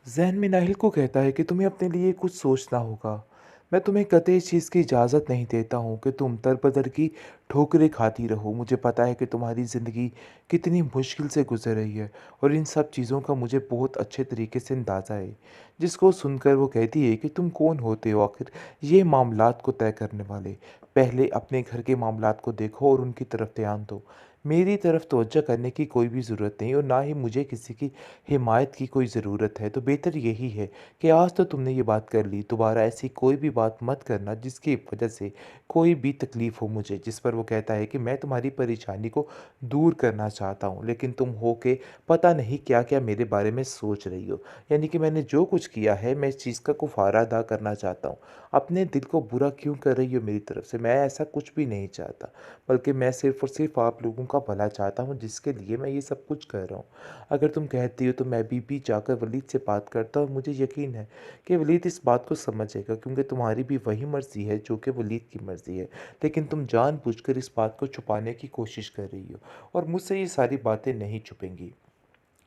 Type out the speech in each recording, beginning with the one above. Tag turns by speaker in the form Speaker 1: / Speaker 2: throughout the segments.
Speaker 1: ज़हन में नाहिल को कहता है कि तुम्हें अपने लिए कुछ सोचना होगा। मैं तुम्हें कतई इस चीज़ की इजाज़त नहीं देता हूँ कि तुम दर-बदर की ठोकरें खाती रहो। मुझे पता है कि तुम्हारी ज़िंदगी कितनी मुश्किल से गुज़र रही है और इन सब चीज़ों का मुझे बहुत अच्छे तरीके से अंदाज़ा है। जिसको सुनकर वो कहती है कि तुम कौन होते हो आखिर ये मामलात को तय करने वाले? पहले अपने घर के मामलात को देखो और उनकी तरफ ध्यान दो। मेरी तरफ तवज्जो करने की कोई भी ज़रूरत नहीं और ना ही मुझे किसी की हिमायत की कोई ज़रूरत है। तो बेहतर यही है कि आज तो तुमने ये बात कर ली, दोबारा ऐसी कोई भी बात मत करना जिसकी वजह से कोई भी तकलीफ़ हो मुझे। जिस पर वो कहता है कि मैं तुम्हारी परेशानी को दूर करना चाहता हूँ, लेकिन तुम हो के पता नहीं क्या-क्या मेरे बारे में सोच रही हो। यानी कि मैंने जो कुछ किया है, मैं इस चीज़ का कुफ़ारा अदा करना चाहता हूँ। अपने दिल को बुरा क्यों कर रही हो मेरी तरफ से? मैं ऐसा कुछ भी नहीं चाहता, बल्कि मैं सिर्फ़ और सिर्फ़ आप लोगों का भला चाहता हूँ, जिसके लिए मैं ये सब कुछ कर रहा हूँ। अगर तुम कहती हो तो मैं भी जाकर वलीद से बात करता हूँ। मुझे यकीन है कि वलीद इस बात को समझेगा, क्योंकि तुम्हारी भी वही मर्ज़ी है जो कि वलीद की मर्ज़ी है। लेकिन तुम जानबूझकर इस बात को छुपाने की कोशिश कर रही हो और मुझसे ये सारी बातें नहीं छुपेंगी।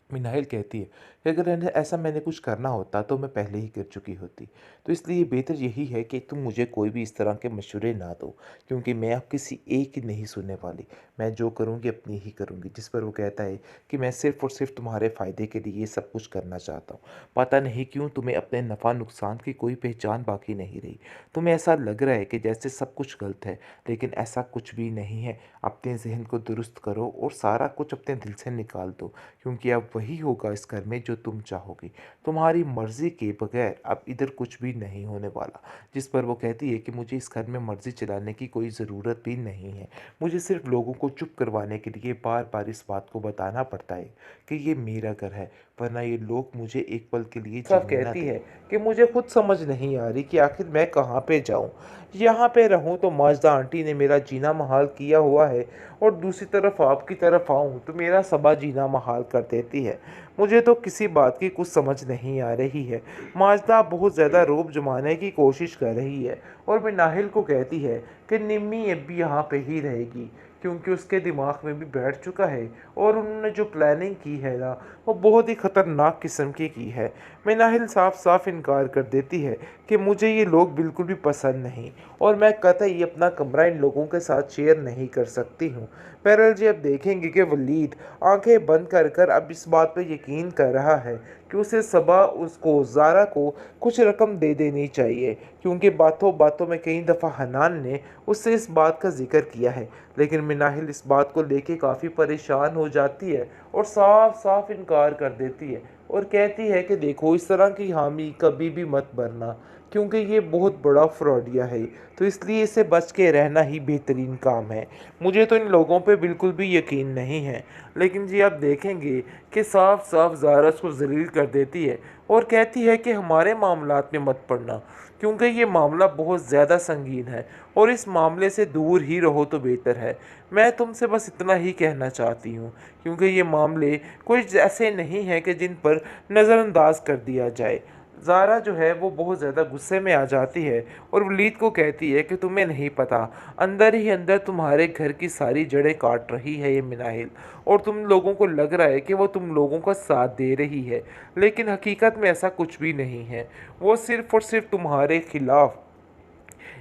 Speaker 1: मिनाहिल कहती है कि अगर ऐसा मैंने कुछ करना होता तो मैं पहले ही कर चुकी होती। तो इसलिए बेहतर यही है कि तुम मुझे कोई भी इस तरह के मशवरे ना दो, क्योंकि मैं अब किसी एक की नहीं सुनने वाली। मैं जो करूँगी अपनी ही करूँगी। जिस पर वो कहता है कि मैं सिर्फ़ और सिर्फ़ तुम्हारे फ़ायदे के लिए ये सब कुछ करना चाहता हूँ। पता नहीं क्यों तुम्हें अपने नफ़ा नुकसान की कोई पहचान बाकी नहीं रही। तुम्हें ऐसा लग रहा है कि जैसे सब कुछ गलत है, लेकिन ऐसा कुछ भी नहीं है। अपने ज़हन को दुरुस्त करो और सारा कुछ अपने दिल से निकाल दो, क्योंकि अब वही होगा इस घर में जो तुम चाहोगी। तुम्हारी मर्ज़ी के बगैर अब इधर कुछ भी नहीं होने वाला। जिस पर वो कहती है कि मुझे इस घर में मर्ज़ी चलाने की कोई ज़रूरत भी नहीं है। मुझे सिर्फ़ लोगों को चुप करवाने के लिए बार-बार इस बात को बताना पड़ता है कि ये मेरा घर है, वरना ये लोग मुझे एक पल के लिए साफ जीने ना कहती दें। है कि मुझे खुद समझ नहीं आ रही कि आखिर मैं कहाँ पे जाऊँ? यहाँ पे रहूँ तो माजदा आंटी ने मेरा जीना मुहाल किया हुआ है, और दूसरी तरफ आपकी तरफ आऊँ तो मेरा सबा जीना मुहाल कर देती है। मुझे तो किसी बात की कुछ समझ नहीं आ रही है। माजदा बहुत ज़्यादा रौब जमाने की कोशिश कर रही है और मैं नाहिल को कहती है कि निम्मी अब भी यहाँ पे ही रहेगी, क्योंकि उसके दिमाग में भी बैठ चुका है और उन्होंने जो प्लानिंग की है ना, वो बहुत ही ख़तरनाक किस्म की है। मैं नाहिल साफ साफ इनकार कर देती है कि मुझे ये लोग बिल्कुल भी पसंद नहीं और मैं कतई अपना कमरा इन लोगों के साथ शेयर नहीं कर सकती हूँ। बहरहाल जी, अब देखेंगे कि वलीद आंखें बंद कर कर अब इस बात पर यकीन कर रहा है कि उसे सबा उसको ज़ारा को कुछ रकम दे देनी चाहिए, क्योंकि बातों बातों में कई दफ़ा हनान ने उससे इस बात का जिक्र किया है। लेकिन मिनाहिल इस बात को लेके काफ़ी परेशान हो जाती है और साफ साफ इनकार कर देती है और कहती है कि देखो, इस तरह की हामी कभी भी मत भरना, क्योंकि ये बहुत बड़ा फ्रॉडिया है। तो इसलिए इसे बच के रहना ही बेहतरीन काम है। मुझे तो इन लोगों पे बिल्कुल भी यकीन नहीं है। लेकिन जी, आप देखेंगे कि साफ साफ ज़ारा उसको ज़लील कर देती है और कहती है कि हमारे मामलात में मत पड़ना, क्योंकि ये मामला बहुत ज़्यादा संगीन है और इस मामले से दूर ही रहो तो बेहतर है। मैं तुमसे बस इतना ही कहना चाहती हूँ, क्योंकि ये मामले कुछ ऐसे नहीं हैं कि जिन पर नज़रअंदाज कर दिया जाए। ज़ारा जो है वो बहुत ज़्यादा गुस्से में आ जाती है और वलीद को कहती है कि तुम्हें नहीं पता, अंदर ही अंदर तुम्हारे घर की सारी जड़ें काट रही है ये मिनाहिल, और तुम लोगों को लग रहा है कि वो तुम लोगों का साथ दे रही है, लेकिन हकीकत में ऐसा कुछ भी नहीं है। वो सिर्फ़ और सिर्फ तुम्हारे खिलाफ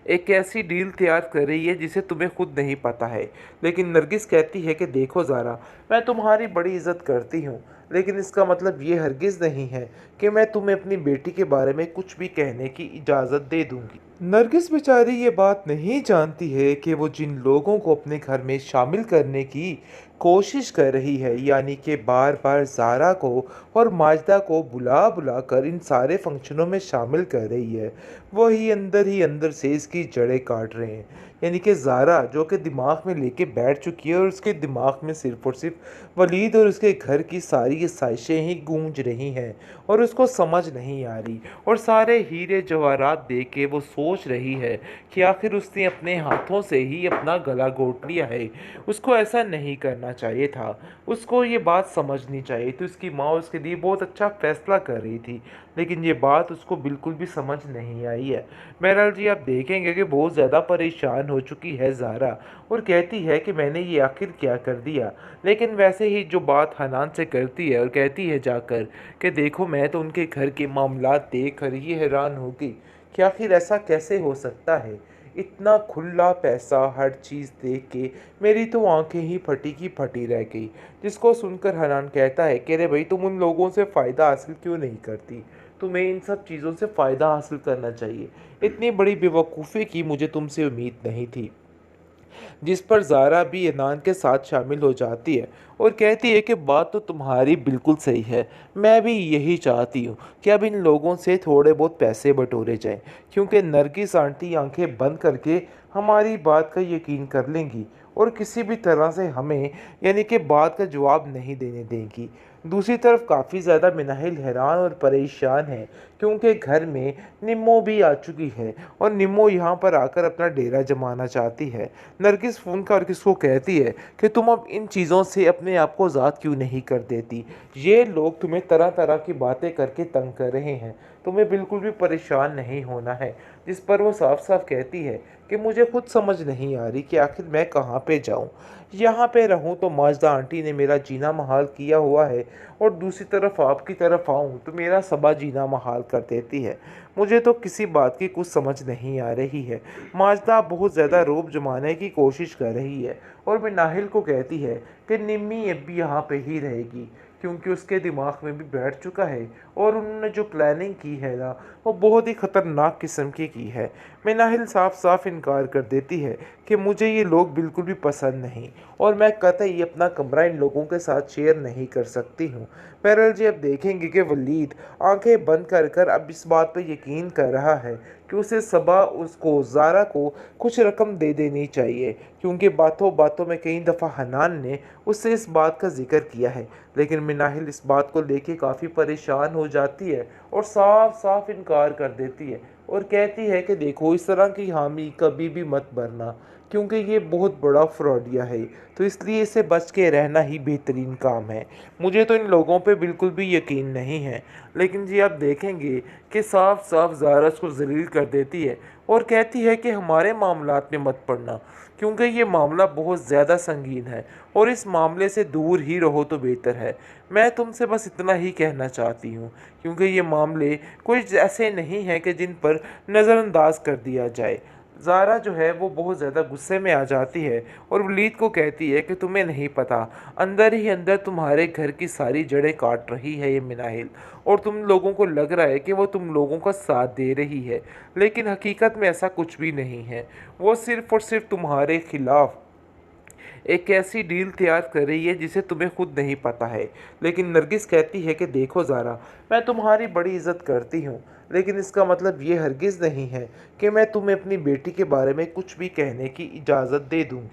Speaker 1: एक ऐसी डील तैयार कर रही है जिसे तुम्हें खुद नहीं पता है। लेकिन नरगिस कहती है कि देखो ज़ारा, मैं तुम्हारी बड़ी इज़्ज़त करती हूँ, लेकिन इसका मतलब ये हरगिज़ नहीं है कि मैं तुम्हें अपनी बेटी के बारे में कुछ भी कहने की इजाज़त दे दूँगी। नरगिस बेचारी ये बात नहीं जानती है कि वो जिन लोगों को अपने घर में शामिल करने की कोशिश कर रही है, यानी कि बार-बार ज़ारा को और माजिदा को बुला-बुला कर इन सारे फंक्शनों में शामिल कर रही है, वही अंदर से इसकी जड़ें काट रहे हैं। यानी कि ज़ारा जो कि दिमाग में लेके बैठ चुकी है और उसके दिमाग में सिर्फ़ और सिर्फ़ वलीद और उसके घर की सारी साजिशें ही गूंज रही हैं और उसको समझ नहीं आ रही, और सारे हीरे जवाहरात देख के वो सोच रही है कि आखिर उसने अपने हाथों से ही अपना गला घोट लिया है। उसको ऐसा नहीं करना करना चाहिए था। उसको ये बात समझनी चाहिए थी, उसकी माँ उसके लिए बहुत अच्छा फ़ैसला कर रही थी, लेकिन ये बात उसको बिल्कुल भी समझ नहीं आई है। बहरहाल जी, आप देखेंगे कि बहुत ज़्यादा परेशान हो चुकी है ज़ारा और कहती है कि मैंने ये आखिर क्या कर दिया। लेकिन वैसे ही जो बात हनान से करती है और कहती है जाकर कि देखो, मैं तो उनके घर के मामलात देख कर ही हैरान हो गई कि आखिर ऐसा कैसे हो सकता है। इतना खुला पैसा हर चीज़ देख के मेरी तो आंखें ही फटी की फटी रह गई। जिसको सुनकर हनान कहता है कि अरे भाई, तुम उन लोगों से फ़ायदा हासिल क्यों नहीं करती? तुम्हें इन सब चीज़ों से फ़ायदा हासिल करना चाहिए। इतनी बड़ी बेवकूफ़ी की मुझे तुमसे उम्मीद नहीं थी। जिस पर ज़ारा भी अदनान के साथ शामिल हो जाती है और कहती है कि बात तो तुम्हारी बिल्कुल सही है। मैं भी यही चाहती हूँ कि अब इन लोगों से थोड़े बहुत पैसे बटोरे जाएं, क्योंकि नरगिस आंटी आंखें बंद करके हमारी बात का यकीन कर लेंगी और किसी भी तरह से हमें, यानी कि बात का जवाब नहीं देने देंगी। दूसरी तरफ काफ़ी ज़्यादा मिनाहिल हैरान और परेशान है, क्योंकि घर में निम्मो भी आ चुकी है और निम्मो यहाँ पर आकर अपना डेरा जमाना चाहती है। नरगिस फ़ोन करके उसको कहती है कि तुम अब इन चीज़ों से अपने आप को आज़ाद क्यों नहीं कर देती? ये लोग तुम्हें तरह तरह की बातें करके तंग कर रहे हैं, तुम्हें बिल्कुल भी परेशान नहीं होना है। जिस पर वो साफ साफ कहती है कि मुझे खुद समझ नहीं आ रही कि आखिर मैं कहाँ पे जाऊँ। यहाँ पे रहूँ तो माजदा आंटी ने मेरा जीना महाल किया हुआ है, और दूसरी तरफ आपकी तरफ आऊँ तो मेरा सबा जीना महाल कर देती है। मुझे तो किसी बात की कुछ समझ नहीं आ रही है। माजदा बहुत ज़्यादा रौब जमाने की कोशिश कर रही है और मैं नाहिल को कहती है कि निम्मी अब भी यहाँ पे ही रहेगी, क्योंकि उसके दिमाग में भी बैठ चुका है और उन्होंने जो प्लानिंग की है ना, वो बहुत ही ख़तरनाक किस्म की है। मैं नाहिल साफ साफ इनकार कर देती है कि मुझे ये लोग बिल्कुल भी पसंद नहीं और मैं कतई अपना कमरा इन लोगों के साथ शेयर नहीं कर सकती हूँ। बहरहाल जी, अब देखेंगे कि वलीद आंखें बंद कर कर अब इस बात पर यकीन कर रहा है कि उसे सबा उसको ज़ारा को कुछ रकम दे देनी चाहिए, क्योंकि बातों बातों में कई दफ़ा हनान ने उससे इस बात का जिक्र किया है। लेकिन मिनाहिल इस बात को लेके काफ़ी परेशान हो जाती है और साफ साफ इनकार कर देती है और कहती है कि देखो, इस तरह की हामी कभी भी मत भरना, क्योंकि ये बहुत बड़ा फ्रॉडिया है, तो इसलिए इसे बच के रहना ही बेहतरीन काम है। मुझे तो इन लोगों पे बिल्कुल भी यकीन नहीं है। लेकिन जी, आप देखेंगे कि साफ साफ ज़ारा उसको ज़लील कर देती है और कहती है कि हमारे मामलात में मत पड़ना, क्योंकि ये मामला बहुत ज़्यादा संगीन है और इस मामले से दूर ही रहो तो बेहतर है। मैं तुमसे बस इतना ही कहना चाहती हूँ, क्योंकि ये मामले कुछ ऐसे नहीं हैं कि जिन पर नज़रअंदाज कर दिया जाए। ज़ारा जो है वो बहुत ज़्यादा गुस्से में आ जाती है और वलीद को कहती है कि तुम्हें नहीं पता, अंदर ही अंदर तुम्हारे घर की सारी जड़ें काट रही है ये मिनाहिल, और तुम लोगों को लग रहा है कि वो तुम लोगों का साथ दे रही है, लेकिन हकीकत में ऐसा कुछ भी नहीं है। वो सिर्फ़ और सिर्फ तुम्हारे खिलाफ एक ऐसी डील तैयार कर रही है जिसे तुम्हें खुद नहीं पता है। लेकिन नरगिस कहती है कि देखो ज़ारा, मैं तुम्हारी बड़ी इज़्ज़त करती हूँ, लेकिन इसका मतलब ये हरगिज़ नहीं है कि मैं तुम्हें अपनी बेटी के बारे में कुछ भी कहने की इजाज़त दे दूँगी।